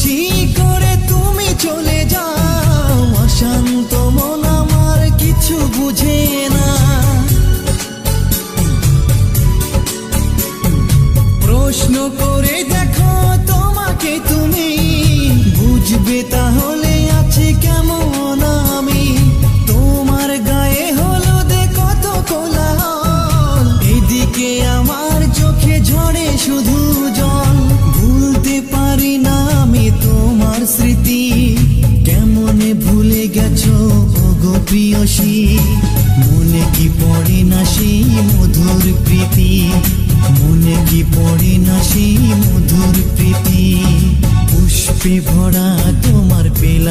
খুশি করে তুমি চলে যাও, অশান্ত মন আমার কিছু বুঝে না। প্রশ্ন করে দেখো তোমাকে তুমি, বুঝবে তাহলে আছে কেমন আমি। তোমার গায়ে হলুদে কত কোলাহল, এদিকে আমার চোখে ঝরে শুধু জল। ভুলতে পারি না আমি তোমার স্মৃতি, কেমনে ভুলে গেছো ওগো প্রিয়সী। মনে কি পড়ে না সেই মধুর প্রীতি, মনে কি পড়ে না সেই মধুর প্রীতি। পুষ্পে ভরা তোমার পেলা